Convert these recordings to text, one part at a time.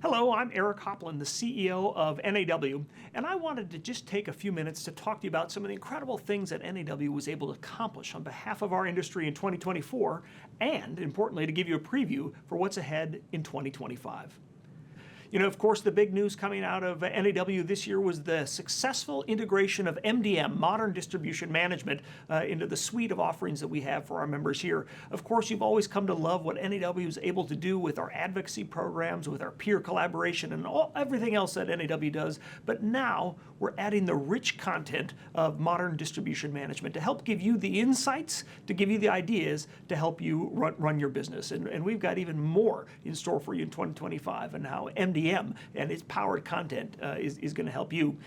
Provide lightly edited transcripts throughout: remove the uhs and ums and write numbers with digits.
Hello, I'm Eric Hopland, the CEO of NAW, and I wanted to just take a few minutes to talk to you about some of the incredible things that NAW was able to accomplish on behalf of our industry in 2024, and importantly, to give you a preview for what's ahead in 2025. You know, of course, the big news coming out of NAW this year was the successful integration of MDM, Modern Distribution Management, into the suite of offerings that we have for our members here. Of course, you've always come to love what NAW is able to do with our advocacy programs, with our peer collaboration, and everything else that NAW does. But now we're adding the rich content of Modern Distribution Management to help give you the insights, to give you the ideas, to help you run your business. And we've got even more in store for you in 2025 and how MDM and its powered content is going to help you.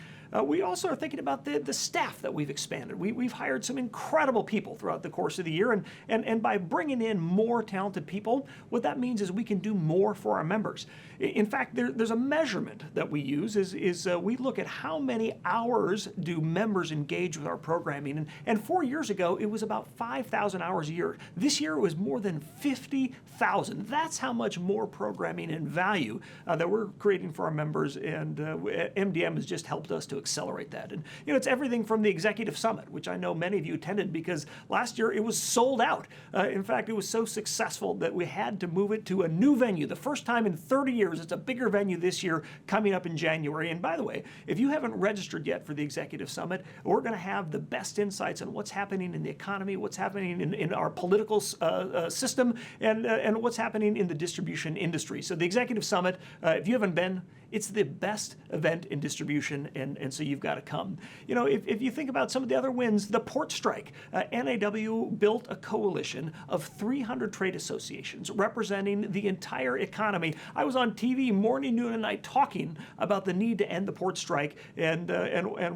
We also are thinking about the staff that we've expanded. We've hired some incredible people throughout the course of the year, and by bringing in more talented people, what that means is we can do more for our members. In fact, there's a measurement that we use is we look at how many hours do members engage with our programming, and 4 years ago it was about 5,000 hours a year. This year it was more than 50,000. That's how much more programming and value that we're creating for our members, and MDM has just helped us to accelerate that. And you know, it's everything from the Executive Summit, which I know many of you attended because last year it was sold out. In fact, it was so successful that we had to move it to a new venue. The first time in 30 years, it's a bigger venue this year coming up in January. And by the way, if you haven't registered yet for the Executive Summit, we're going to have the best insights on what's happening in the economy, what's happening in our political system, and what's happening in the distribution industry. So the Executive Summit, if you haven't been, it's the best event in distribution, and so you've got to come. You know, if you think about some of the other wins, the port strike, NAW built a coalition of 300 trade associations representing the entire economy. I was on TV morning, noon, and night talking about the need to end the port strike, and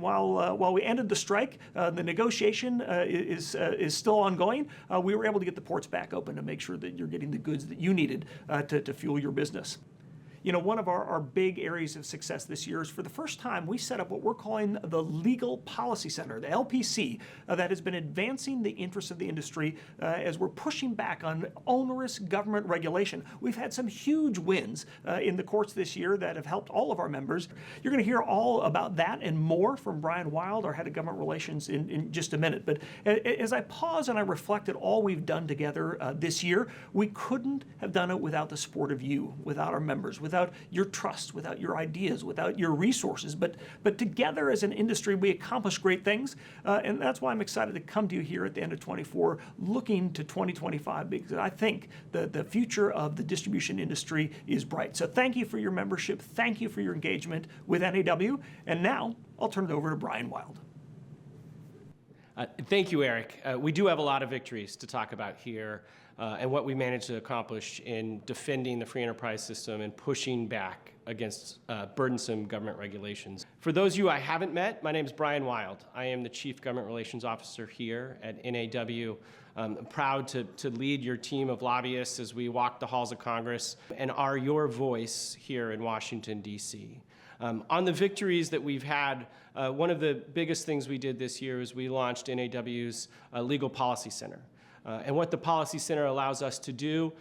while we ended the strike, the negotiation is still ongoing. We were able to get the ports back open to make sure that you're getting the goods that you needed to fuel your business. You know, one of our big areas of success this year is for the first time we set up what we're calling the Legal Policy Center, the LPC, that has been advancing the interests of the industry as we're pushing back on onerous government regulation. We've had some huge wins in the courts this year that have helped all of our members. You're going to hear all about that and more from Brian Wild, our head of government relations, in just a minute. But as I pause and I reflect at all we've done together this year, we couldn't have done it without the support of you, without our members, without your trust, without your ideas, without your resources. But together as an industry, we accomplish great things. And that's why I'm excited to come to you here at the end of 24, looking to 2025, because I think the future of the distribution industry is bright. So thank you for your membership. Thank you for your engagement with NAW. And now I'll turn it over to Brian Wild. Thank you, Eric. We do have a lot of victories to talk about here and what we managed to accomplish in defending the free enterprise system and pushing back against burdensome government regulations. For those of you I haven't met, my name is Brian Wild. I am the Chief Government Relations Officer here at NAW. I'm proud to lead your team of lobbyists as we walk the halls of Congress and are your voice here in Washington, D.C. On the victories that we've had, one of the biggest things we did this year is we launched NAW's Legal Policy Center. And what the Policy Center allows us to do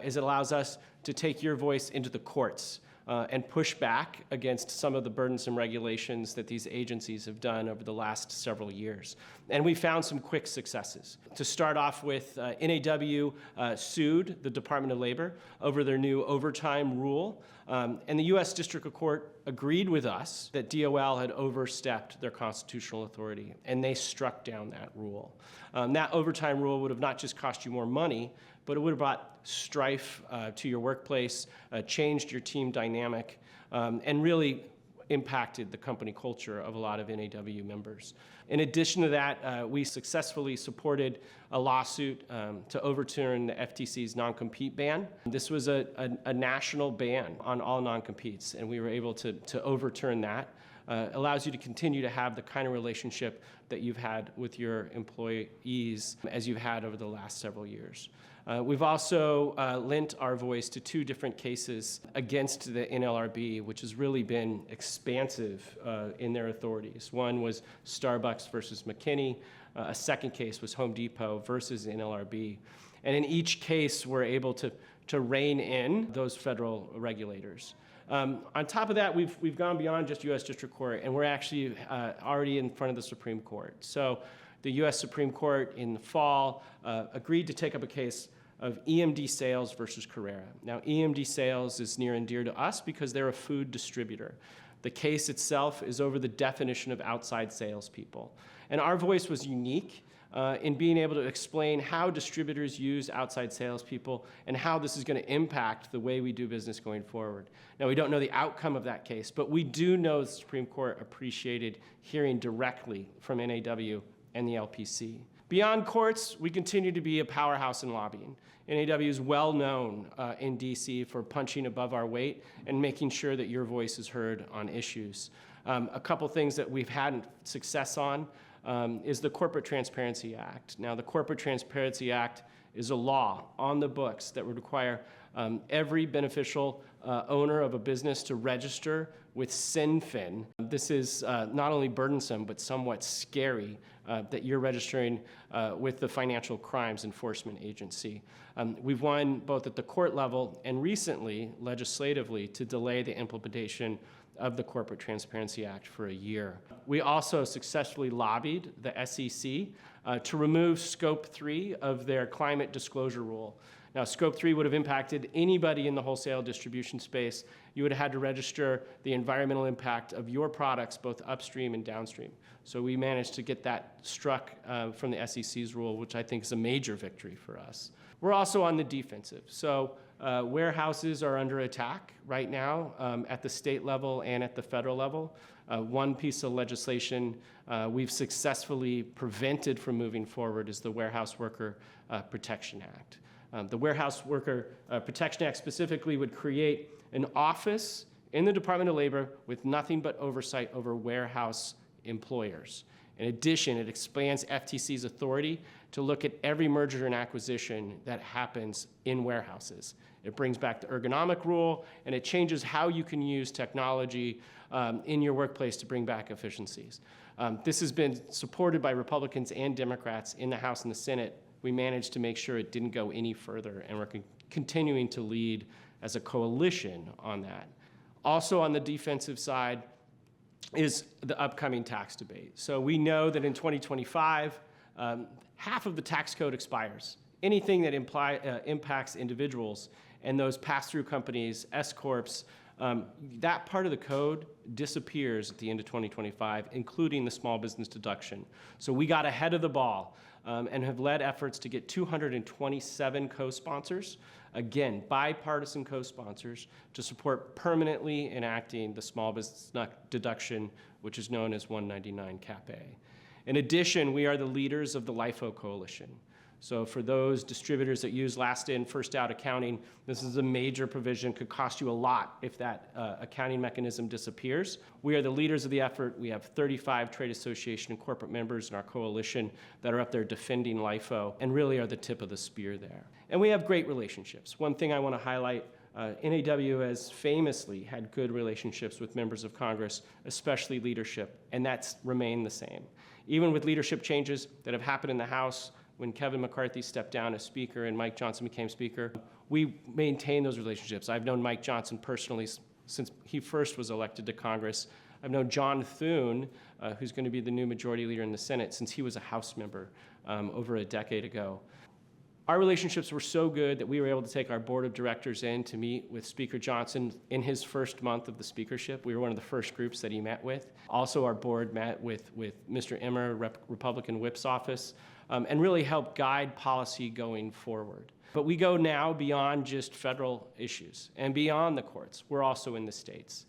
is it allows us to take your voice into the courts and push back against some of the burdensome regulations that these agencies have done over the last several years. And we found some quick successes. To start off with, NAW sued the Department of Labor over their new overtime rule. And the U.S. District Court agreed with us that DOL had overstepped their constitutional authority, and they struck down that rule. That overtime rule would have not just cost you more money, but it would have brought strife to your workplace, changed your team dynamic, and really impacted the company culture of a lot of NAW members. In addition to that, we successfully supported a lawsuit to overturn the FTC's non-compete ban. This was a national ban on all non-competes, and we were able to overturn that. Allows you to continue to have the kind of relationship that you've had with your employees as you've had over the last several years. We've also lent our voice to 2 different cases against the NLRB, which has really been expansive in their authorities. One was Starbucks versus McKinney. A second case was Home Depot versus NLRB. And in each case, we're able to rein in those federal regulators. On top of that, we've gone beyond just U.S. District Court, and we're actually already in front of the Supreme Court. So the U.S. Supreme Court in the fall agreed to take up a case of EMD Sales versus Carrera. Now, EMD Sales is near and dear to us because they're a food distributor. The case itself is over the definition of outside salespeople. And our voice was unique in being able to explain how distributors use outside salespeople and how this is going to impact the way we do business going forward. Now, we don't know the outcome of that case, but we do know the Supreme Court appreciated hearing directly from NAW and the LPC. Beyond courts, we continue to be a powerhouse in lobbying. NAW is well known in DC for punching above our weight and making sure that your voice is heard on issues. A couple things that we've had success on is the Corporate Transparency Act. Now, the Corporate Transparency Act is a law on the books that would require every beneficial owner of a business to register with CINFIN. This is not only burdensome, but somewhat scary that you're registering with the Financial Crimes Enforcement Agency. We've won both at the court level and recently, legislatively, to delay the implementation of the Corporate Transparency Act for a year. We also successfully lobbied the SEC to remove Scope 3 of their climate disclosure rule. Now, Scope 3 would have impacted anybody in the wholesale distribution space. You would have had to register the environmental impact of your products, both upstream and downstream. So we managed to get that struck from the SEC's rule, which I think is a major victory for us. We're also on the defensive. So warehouses are under attack right now at the state level and at the federal level. One piece of legislation we've successfully prevented from moving forward is the Warehouse Worker Protection Act. The Warehouse Worker Protection Act specifically would create an office in the Department of Labor with nothing but oversight over warehouse employers. In addition, it expands FTC's authority to look at every merger and acquisition that happens in warehouses. It brings back the ergonomic rule, and it changes how you can use technology in your workplace to bring back efficiencies. This has been supported by Republicans and Democrats in the House and the Senate. We managed to make sure it didn't go any further, and we're continuing to lead as a coalition on that. Also on the defensive side is the upcoming tax debate. So we know that in 2025, half of the tax code expires. Anything that impacts individuals and those pass-through companies, S-corps, that part of the code disappears at the end of 2025, including the small business deduction. So we got ahead of the ball and have led efforts to get 227 co-sponsors, again, bipartisan co-sponsors, to support permanently enacting the small business deduction, which is known as 199 Cap A. In addition, we are the leaders of the LIFO Coalition. So for those distributors that use last in, first out accounting, this is a major provision, could cost you a lot if that accounting mechanism disappears. We are the leaders of the effort. We have 35 trade association and corporate members in our coalition that are up there defending LIFO and really are the tip of the spear there. And we have great relationships. One thing I want to highlight, NAW has famously had good relationships with members of Congress, especially leadership, and that's remained the same. Even with leadership changes that have happened in the House, when Kevin McCarthy stepped down as Speaker and Mike Johnson became Speaker, we maintain those relationships. I've known Mike Johnson personally since he first was elected to Congress. I've known John Thune, who's going to be the new Majority Leader in the Senate, since he was a House member over a decade ago. Our relationships were so good that we were able to take our board of directors in to meet with Speaker Johnson in his first month of the speakership. We were one of the first groups that he met with. Also, our board met with Mr. Emmer, Republican Whip's office, and really helped guide policy going forward. But we go now beyond just federal issues and beyond the courts. We're also in the states.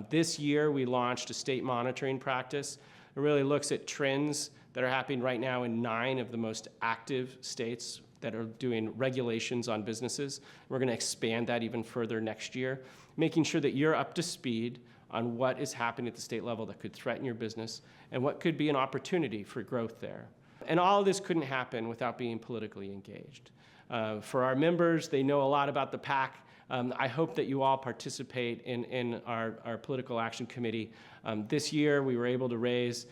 This year, we launched a state monitoring practice. It really looks at trends that are happening right now in 9 of the most active states that are doing regulations on businesses. We're going to expand that even further next year, making sure that you're up to speed on what is happening at the state level that could threaten your business and what could be an opportunity for growth there. And all of this couldn't happen without being politically engaged. For our members, they know a lot about the PAC. I hope that you all participate in our political action committee. This year, we were able to raise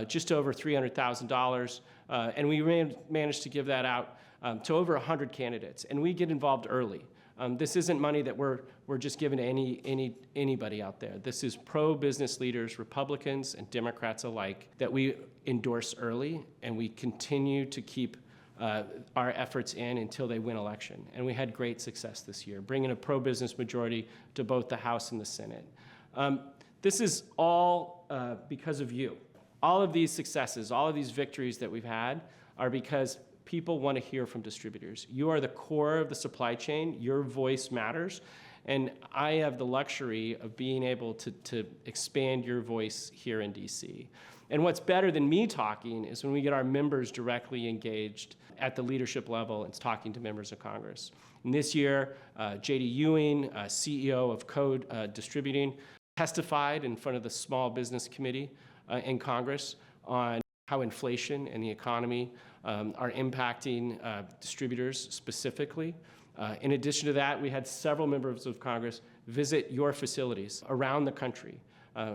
just over $300,000, and we managed to give that out to over 100 candidates. And we get involved early. This isn't money that we're just giving to anybody out there. This is pro-business leaders, Republicans and Democrats alike, that we endorse early, and we continue to keep our efforts in until they win election. And we had great success this year, bringing a pro-business majority to both the House and the Senate. This is all because of you. All of these successes, all of these victories that we've had are because people want to hear from distributors. You are the core of the supply chain. Your voice matters. And I have the luxury of being able to expand your voice here in DC. And what's better than me talking is when we get our members directly engaged at the leadership level and talking to members of Congress. And this year, J.D. Ewing, CEO of Code Distributing, testified in front of the Small Business Committee in Congress on how inflation and the economy are impacting distributors specifically. In addition to that, we had several members of Congress visit your facilities around the country.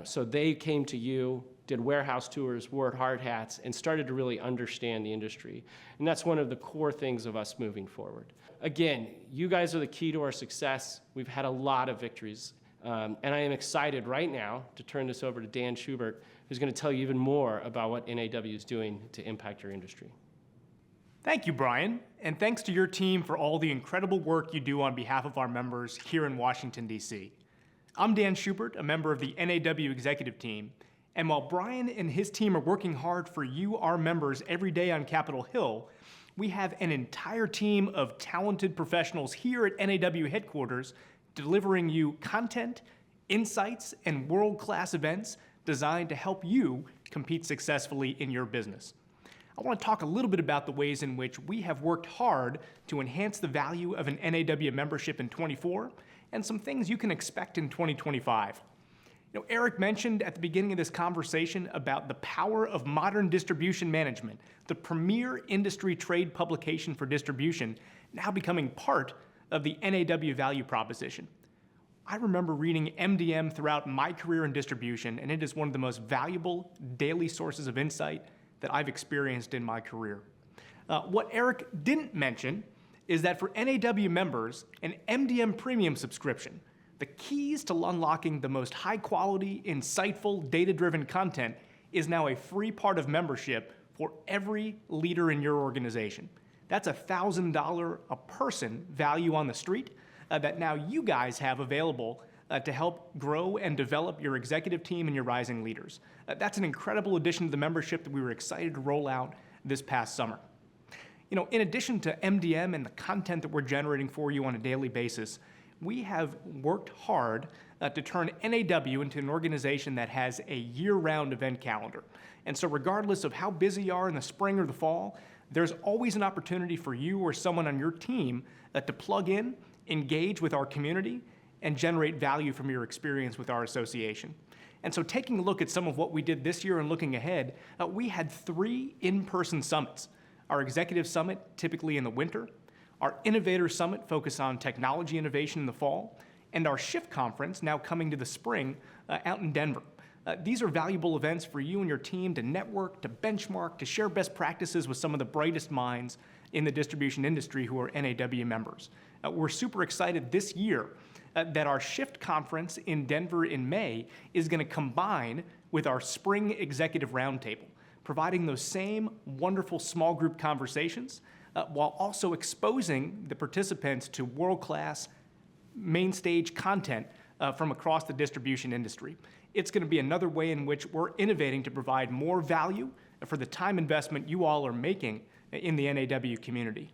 So they came to you, did warehouse tours, wore hard hats, and started to really understand the industry. And that's one of the core things of us moving forward. Again, you guys are the key to our success. We've had a lot of victories. And I am excited right now to turn this over to Dan Schubert, who's going to tell you even more about what NAW is doing to impact your industry. Thank you, Brian, and thanks to your team for all the incredible work you do on behalf of our members here in Washington, D.C. I'm Dan Schubert, a member of the NAW executive team, and while Brian and his team are working hard for you, our members, every day on Capitol Hill, we have an entire team of talented professionals here at NAW headquarters delivering you content, insights, and world-class events designed to help you compete successfully in your business. I want to talk a little bit about the ways in which we have worked hard to enhance the value of an NAW membership in '24 and some things you can expect in 2025. Eric mentioned at the beginning of this conversation about the power of modern distribution management, the premier industry trade publication for distribution, now becoming part of the NAW value proposition. I remember reading MDM throughout my career in distribution, and it is one of the most valuable daily sources of insight that I've experienced in my career. What Eric didn't mention is that for NAW members, an MDM premium subscription, the keys to unlocking the most high-quality, insightful, data-driven content is now a free part of membership for every leader in your organization. That's a $1,000 a person value on the street that now you guys have available to help grow and develop your executive team and your rising leaders. That's an incredible addition to the membership that we were excited to roll out this past summer. In addition to MDM and the content that we're generating for you on a daily basis, we have worked hard to turn NAW into an organization that has a year-round event calendar. And so regardless of how busy you are in the spring or the fall, there's always an opportunity for you or someone on your team to plug in, engage with our community, and generate value from your experience with our association. And so taking a look at some of what we did this year and looking ahead, we had 3 in-person summits. Our Executive Summit, typically in the winter, our Innovator Summit focused on technology innovation in the fall, and our Shift Conference, now coming to the spring, out in Denver. These are valuable events for you and your team to network, to benchmark, to share best practices with some of the brightest minds in the distribution industry who are NAW members. We're super excited this year that our Shift Conference in Denver in May is going to combine with our Spring Executive Roundtable, providing those same wonderful small group conversations while also exposing the participants to world-class main stage content from across the distribution industry. It's going to be another way in which we're innovating to provide more value for the time investment you all are making in the NAW community.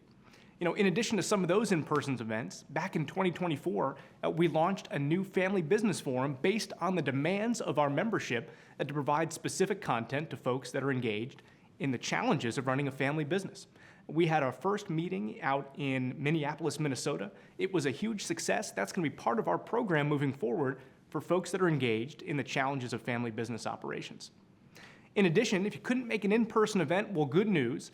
In addition to some of those in-person events, back in 2024, we launched a new family business forum based on the demands of our membership to provide specific content to folks that are engaged in the challenges of running a family business. We had our first meeting out in Minneapolis, Minnesota. It was a huge success. That's going to be part of our program moving forward for folks that are engaged in the challenges of family business operations. In addition, if you couldn't make an in-person event, well, good news.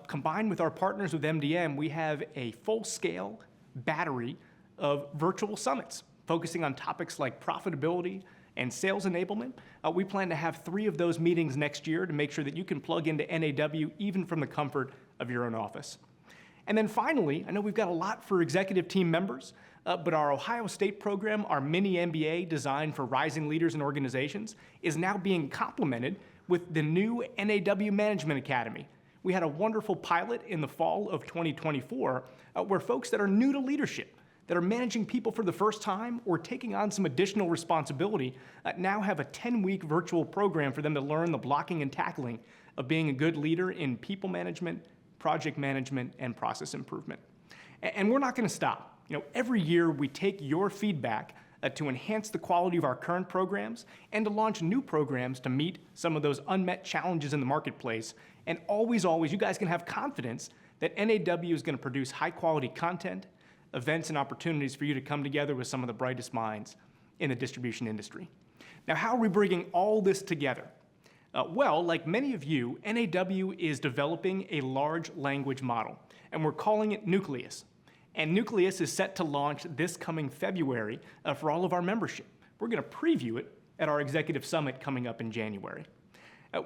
Combined with our partners with MDM, we have a full-scale battery of virtual summits focusing on topics like profitability and sales enablement. We plan to have 3 of those meetings next year to make sure that you can plug into NAW even from the comfort of your own office. And then finally, I know we've got a lot for executive team members, but our Ohio State program, our mini MBA designed for rising leaders in organizations, is now being complemented with the new NAW Management Academy. We had a wonderful pilot in the fall of 2024 where folks that are new to leadership, that are managing people for the first time or taking on some additional responsibility, now have a 10-week virtual program for them to learn the blocking and tackling of being a good leader in people management, project management, and process improvement. And we're not going to stop. Every year we take your feedback to enhance the quality of our current programs and to launch new programs to meet some of those unmet challenges in the marketplace. And always, you guys can have confidence that NAW is going to produce high-quality content, events, and opportunities for you to come together with some of the brightest minds in the distribution industry. Now, how are we bringing all this together? Well, like many of you, NAW is developing a large language model, and we're calling it Nucleus. And Nucleus is set to launch this coming February for all of our membership. We're going to preview it at our Executive Summit coming up in January.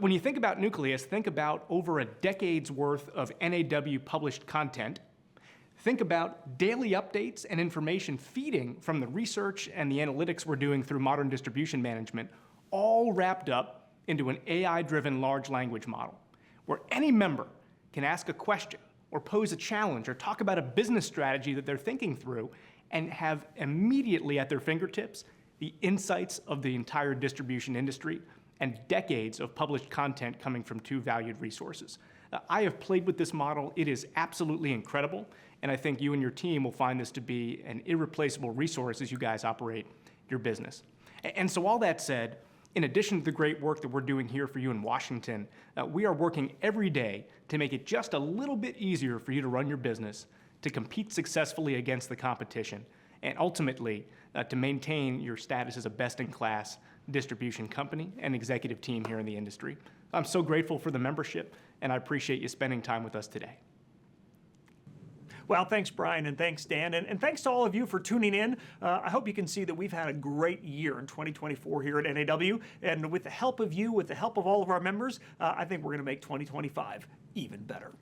When you think about Nucleus, think about over a decade's worth of NAW published content. Think about daily updates and information feeding from the research and the analytics we're doing through modern distribution management, all wrapped up into an AI-driven large language model, where any member can ask a question or pose a challenge or talk about a business strategy that they're thinking through and have immediately at their fingertips the insights of the entire distribution industry and decades of published content coming from two valued resources. I have played with this model. It is absolutely incredible, and I think you and your team will find this to be an irreplaceable resource as you guys operate your business. And so all that said, in addition to the great work that we're doing here for you in Washington, we are working every day to make it just a little bit easier for you to run your business, to compete successfully against the competition, and ultimately to maintain your status as a best-in-class distribution company and executive team here in the industry. I'm so grateful for the membership, and I appreciate you spending time with us today. Well, thanks, Brian, and thanks, Dan, and thanks to all of you for tuning in. I hope you can see that we've had a great year in 2024 here at NAW, and with the help of you, with the help of all of our members, I think we're going to make 2025 even better.